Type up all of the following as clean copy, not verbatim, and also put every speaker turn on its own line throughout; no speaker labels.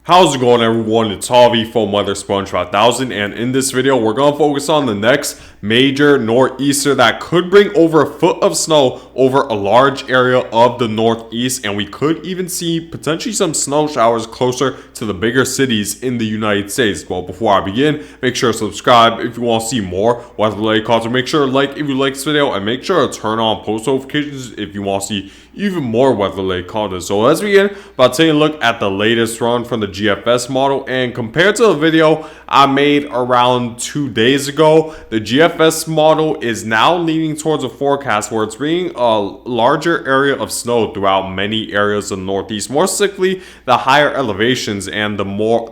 How's it going, everyone? It's Harvey from Weather Sponge 5000, and in this video we're going to focus on the next major nor'easter that could bring over a foot of snow over a large area of the northeast, and we could even see potentially some snow showers closer to the bigger cities in the United States. Well, before I begin, make sure to subscribe if you want to see more weather-related content. Make sure to like if you like this video, and make sure to turn on post notifications if you want to see even more weather-related content. So let's begin by taking a look at the latest run from the GFS model, and compared to the video I made around 2 days ago, the GFS model is now leaning towards a forecast where it's bringing a larger area of snow throughout many areas of the northeast, more specifically the higher elevations and the more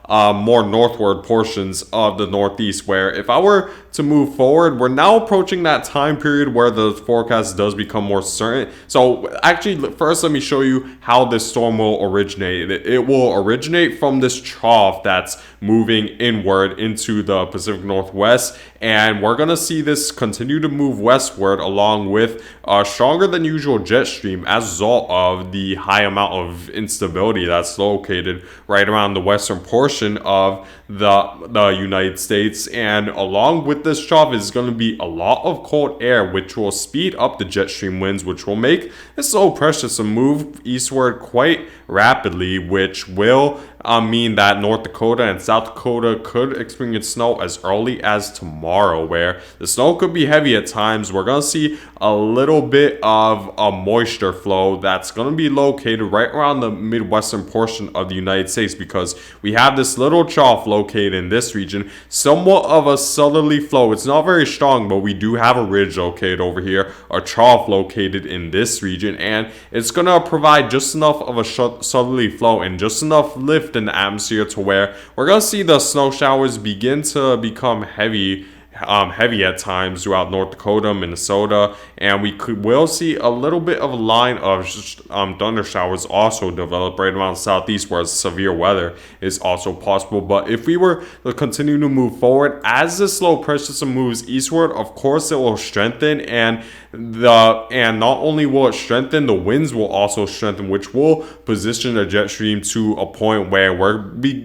northward portions of the northeast, where if I were to move forward, we're now approaching that time period where the forecast does become more certain. So actually, first let me show you how this storm will originate. It will originate from this trough that's moving inward into the Pacific Northwest, and we're gonna see this continue to move westward along with a stronger than usual jet stream as a result of the high amount of instability that's located right around the western portion of the United States. And along with this trough is going to be a lot of cold air, which will speed up the jet stream winds, which will make this low pressure system move eastward quite rapidly, which will mean that North Dakota and South Dakota could experience snow as early as tomorrow, where the snow could be heavy at times. We're going to see a little bit of a moisture flow that's going to be located right around the midwestern portion of the United States, because we have this little trough located in this region, somewhat of a southerly flow. It's not very strong, but we do have a ridge located over here, a trough located in this region, and it's going to provide just enough of a southerly flow and just enough lift in the atmosphere to where we're going to see the snow showers begin to become heavy at times throughout North Dakota, Minnesota, and we will see a little bit of a line of thunder showers also develop right around the southeast, where severe weather is also possible. But if we were to continue to move forward, as this low pressure system moves eastward, of course it will strengthen, and not only will it strengthen, the winds will also strengthen, which will position the jet stream to a point where we're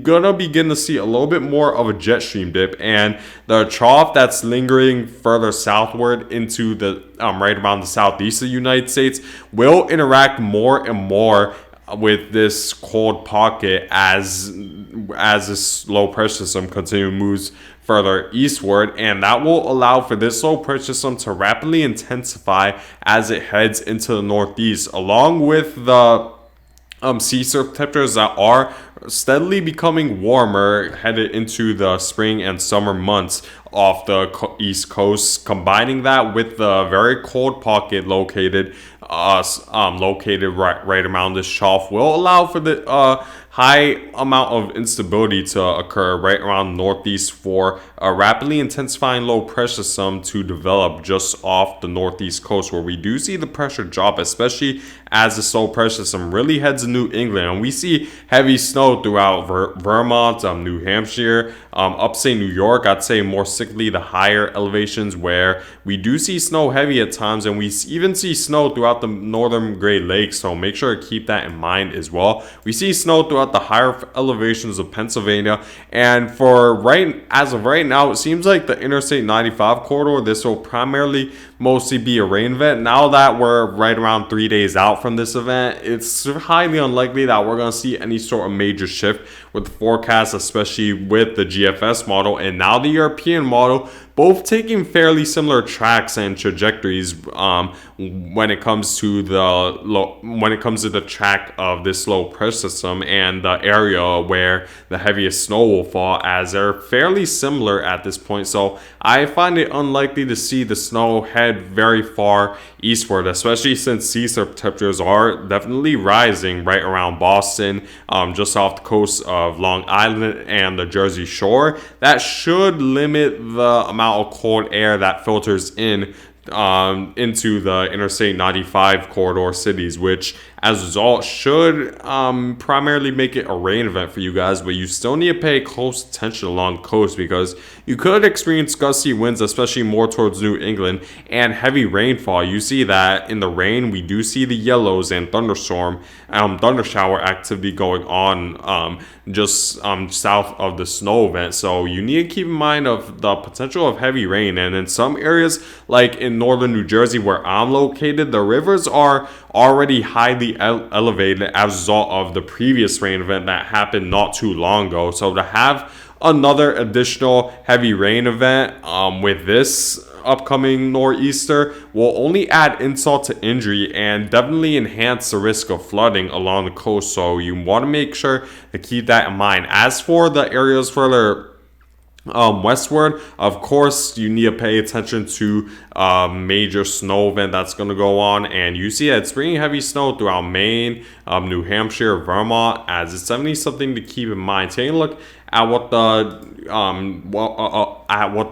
gonna begin to see a little bit more of a jet stream dip, and the trough that's lingering further southward into the right around the southeast of the United States will interact more and more with this cold pocket as this low pressure system continues moves further eastward, and that will allow for this low pressure system to rapidly intensify as it heads into the northeast, along with the sea surface temperatures that are steadily becoming warmer headed into the spring and summer months off the east coast. Combining that with the very cold pocket located right around this trough will allow for the high amount of instability to occur right around the northeast for a rapidly intensifying low pressure system to develop just off the northeast coast, where we do see the pressure drop, especially as this low pressure system really heads to New England, and we see heavy snow throughout Vermont, New Hampshire, upstate New York. I'd say more specifically the higher elevations, where we do see snow heavy at times, and we even see snow throughout the northern Great Lakes, so make sure to keep that in mind as well. We see snow throughout the higher elevations of Pennsylvania, and as of right now, it seems like the Interstate 95 corridor, this will primarily mostly be a rain event. Now that we're right around 3 days out from this event, it's highly unlikely that we're going to see any sort of major shift with the forecast, especially with the GFS model and now the European model, both taking fairly similar tracks and trajectories when it comes to the track of this low pressure system and the area where the heaviest snow will fall, as they're fairly similar at this point. So I find it unlikely to see the snow head very far eastward, especially since sea surface temperatures are definitely rising right around Boston, just off the coast of Long Island and the Jersey Shore. That should limit the amount of cold air that filters into the Interstate 95 corridor cities, which as a result, should primarily make it a rain event for you guys, but you still need to pay close attention along the coast because you could experience gusty winds, especially more towards New England, and heavy rainfall. You see that in the rain, we do see the yellows and thunder shower activity going on just south of the snow event. So you need to keep in mind of the potential of heavy rain. And in some areas, like in northern New Jersey where I'm located, the rivers are already highly elevated as a result of the previous rain event that happened not too long ago. So to have another additional heavy rain event with this upcoming nor'easter will only add insult to injury and definitely enhance the risk of flooding along the coast. So you want to make sure to keep that in mind. As for the areas further westward, of course, you need to pay attention to major snow event that's going to go on, and you see that it's bringing heavy snow throughout Maine, New Hampshire, Vermont, as it's definitely something to keep in mind. Taking a look at what the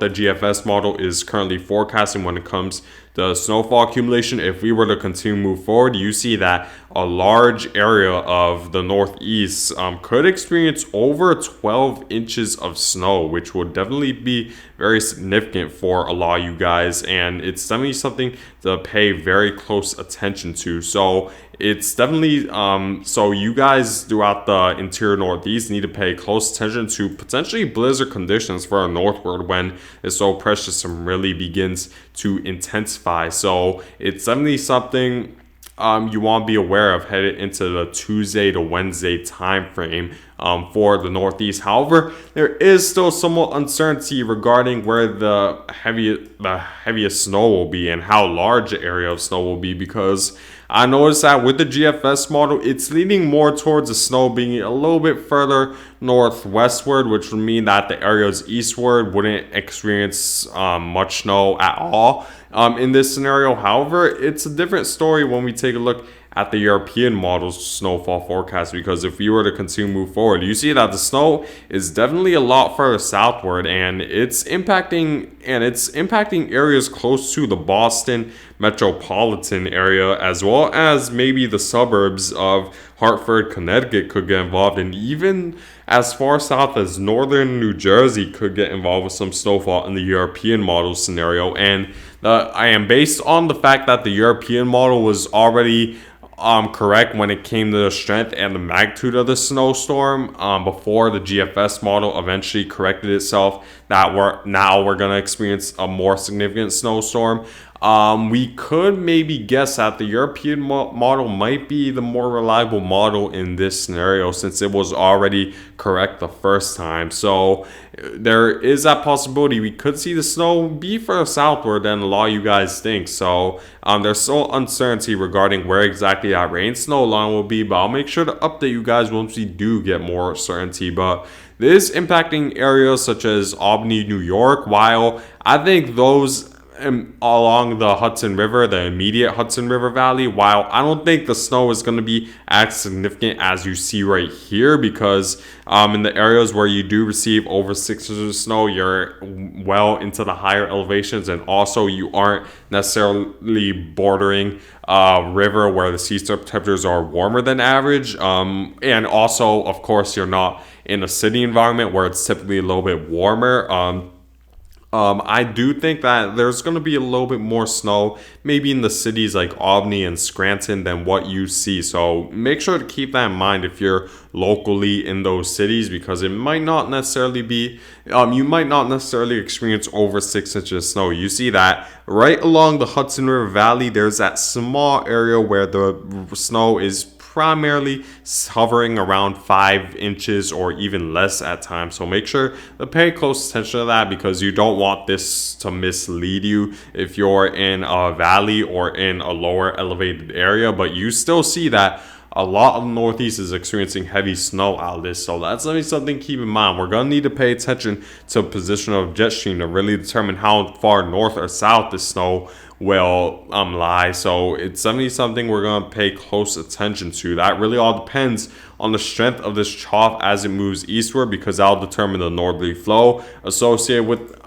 GFS model is currently forecasting when it comes to snowfall accumulation. If we were to continue to move forward, you see that a large area of the Northeast could experience over 12 inches of snow, which will definitely be very significant for a lot of you guys, and it's definitely something to pay very close attention to. So it's definitely so you guys throughout the interior Northeast need to pay close attention to potentially blizzard conditions for our northward when the snow pressure system really begins to intensify. So it's definitely something you want to be aware of headed into the Tuesday to Wednesday time frame for the Northeast. However, there is still somewhat uncertainty regarding where the heaviest snow will be and how large the area of snow will be, because I noticed that with the GFS model, it's leaning more towards the snow being a little bit further northwestward, which would mean that the areas eastward wouldn't experience much snow at all in this scenario. However, it's a different story when we take a look at the European model's snowfall forecast, because if you were to continue to move forward, you see that the snow is definitely a lot further southward, and it's impacting areas close to the Boston metropolitan area, as well as maybe the suburbs of Hartford, Connecticut could get involved, and even as far south as northern New Jersey could get involved with some snowfall in the European model scenario. And I am based on the fact that the European model was already correct when it came to the strength and the magnitude of the snowstorm before the GFS model eventually corrected itself that we're going to experience a more significant snowstorm. We could maybe guess that the European model might be the more reliable model in this scenario, since it was already correct the first time. So there is that possibility we could see the snow be further southward than a lot of you guys think. So there's still uncertainty regarding where exactly that rain snow line will be, but I'll make sure to update you guys once we do get more certainty. But this is impacting areas such as Albany, New York, while I think those along the Hudson River, the immediate Hudson River Valley, while I don't think the snow is going to be as significant as you see right here, because in the areas where you do receive over 6 inches of snow, you're well into the higher elevations, and also you aren't necessarily bordering a river where the sea surface temperatures are warmer than average, and also of course you're not in a city environment where it's typically a little bit warmer. I do think that there's going to be a little bit more snow maybe in the cities like Albany and Scranton than what you see. So make sure to keep that in mind if you're locally in those cities, because it might not necessarily be, you might not necessarily experience over 6 inches of snow. You see that right along the Hudson River Valley, there's that small area where the snow is primarily hovering around 5 inches or even less at times. So make sure to pay close attention to that, because you don't want this to mislead you if you're in a valley or in a lower elevated area. But you still see that a lot of the Northeast is experiencing heavy snow out of this. So that's something to keep in mind. We're going to need to pay attention to the position of jet stream to really determine how far north or south the snow will lie. So it's definitely something we're going to pay close attention to. That really all depends on the strength of this trough as it moves eastward, because that'll determine the northerly flow associated with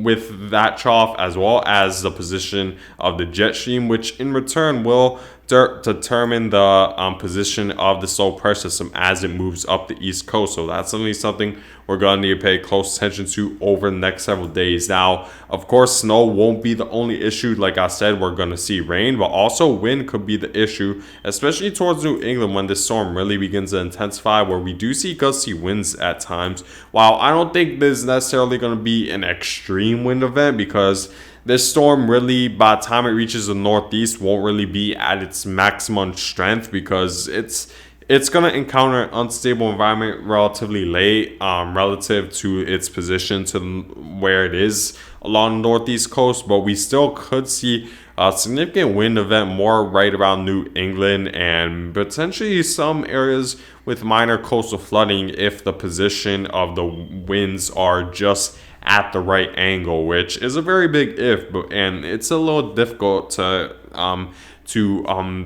with that trough, as well as the position of the jet stream, which in return will determine the position of the low pressure system as it moves up the east coast. So that's certainly something we're going to need to pay close attention to over the next several days. Now, of course, snow won't be the only issue. Like I said, we're going to see rain, but also wind could be the issue, especially towards New England when this storm really begins to intensify, where we do see gusty winds at times. While I don't think this is necessarily going to be an extreme wind event, because this storm really, by the time it reaches the northeast, won't really be at its maximum strength, because it's going to encounter an unstable environment relatively late, relative to its position to where it is along the northeast coast. But we still could see a significant wind event more right around New England, and potentially some areas with minor coastal flooding if the position of the winds are just at the right angle, which is a very big if, and it's a little difficult to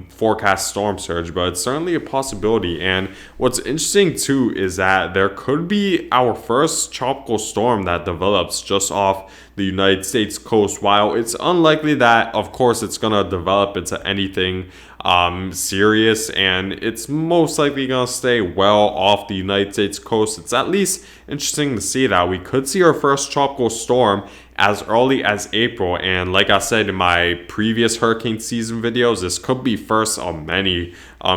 forecast storm surge, but it's certainly a possibility. And what's interesting too is that there could be our first tropical storm that develops just off the United States coast. While it's unlikely that, of course, it's going to develop into anything serious, and it's most likely going to stay well off the United States coast, it's at least interesting to see that we could see our first tropical storm as early as April. And like I said in my previous hurricane season videos, this could be first of many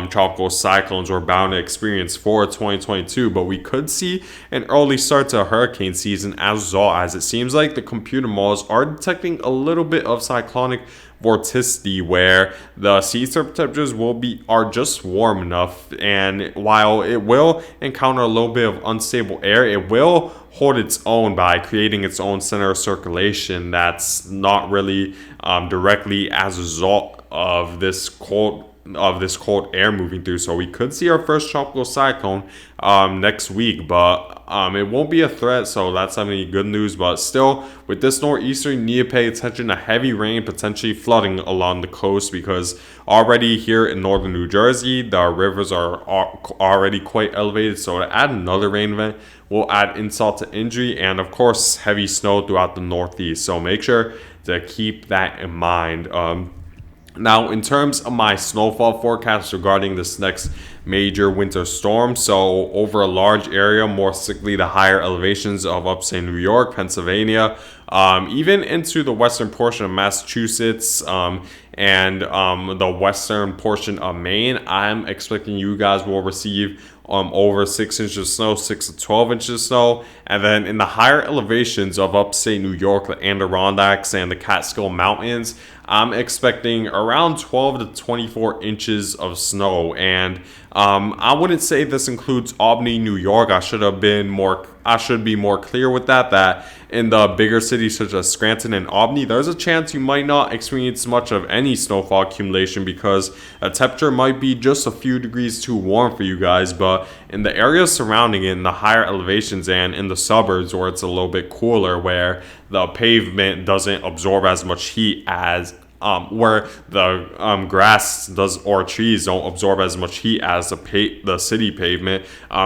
tropical cyclones we're bound to experience for 2022. But we could see an early start to hurricane season as well, as it seems like the computer models are detecting a little bit of cyclonic vorticity, where the sea surface temperatures are just warm enough, and while it will encounter a little bit of unstable air, it will hold its own by creating its own center of circulation that's not really directly as a result of this cold air moving through. So we could see our first tropical cyclone next week, but it won't be a threat, so that's any good news. But still, with this nor'easter, you need to pay attention to heavy rain, potentially flooding along the coast, because already here in northern New Jersey, the rivers are already quite elevated. So to add another rain event will add insult to injury, and of course heavy snow throughout the northeast. So make sure to keep that in mind. Now, in terms of my snowfall forecast regarding this next major winter storm, so over a large area, more specifically the higher elevations of upstate New York, Pennsylvania, even into the western portion of Massachusetts, and the western portion of Maine, I'm expecting you guys will receive over 6 inches of snow, 6 to 12 inches of snow. And then in the higher elevations of upstate New York, the Adirondacks and the Catskill Mountains, I'm expecting around 12 to 24 inches of snow. And I wouldn't say this includes Albany, New York. I should be more clear with that in the bigger cities such as Scranton and Albany, there's a chance you might not experience much of any snowfall accumulation, because the temperature might be just a few degrees too warm for you guys. But in the areas surrounding it, in the higher elevations and in the suburbs where it's a little bit cooler, where the pavement doesn't absorb as much heat as where the grass does or trees don't absorb as much heat as the city pavement,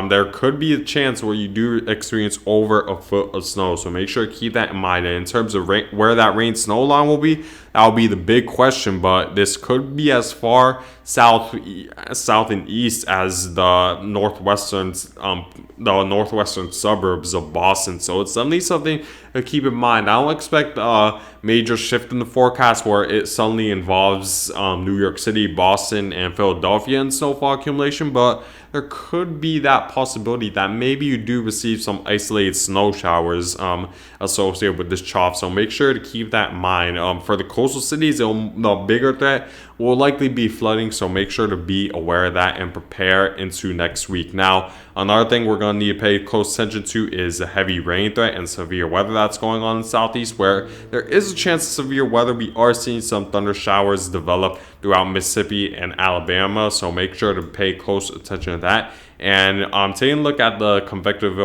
there could be a chance where you do experience over a foot of snow. So make sure to keep that in mind. And in terms of where that rain snow line will be, that'll be the big question. But this could be as far south and east as the northwestern suburbs of Boston. So it's definitely something to keep in mind. I don't expect a major shift in the forecast where it suddenly involves New York City, Boston, and Philadelphia in snowfall accumulation, but there could be that possibility that maybe you do receive some isolated snow showers associated with this trough. So make sure to keep that in mind. For the coastal cities, the bigger threat will likely be flooding, so make sure to be aware of that and prepare into next week. Now, another thing we're going to need to pay close attention to is the heavy rain threat and severe weather that's going on in the southeast, where there is a chance of severe weather. We are seeing some thunder showers develop throughout Mississippi and Alabama, so make sure to pay close attention to that. And taking a look at the convective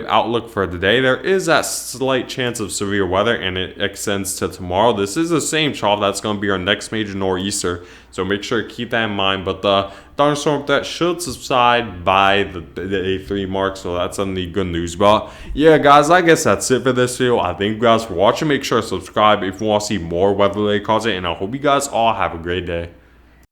outlook for today, there is that slight chance of severe weather, and it extends to tomorrow. This is the same trough that's going to be our next major nor'easter, so make sure to keep that in mind. But the thunderstorm threat should subside by the day 3 mark, so that's on the good news. But yeah, guys, I guess that's it for this video. I thank you guys for watching. Make sure to subscribe if you want to see more weather-related content, and I hope you guys all have a great day.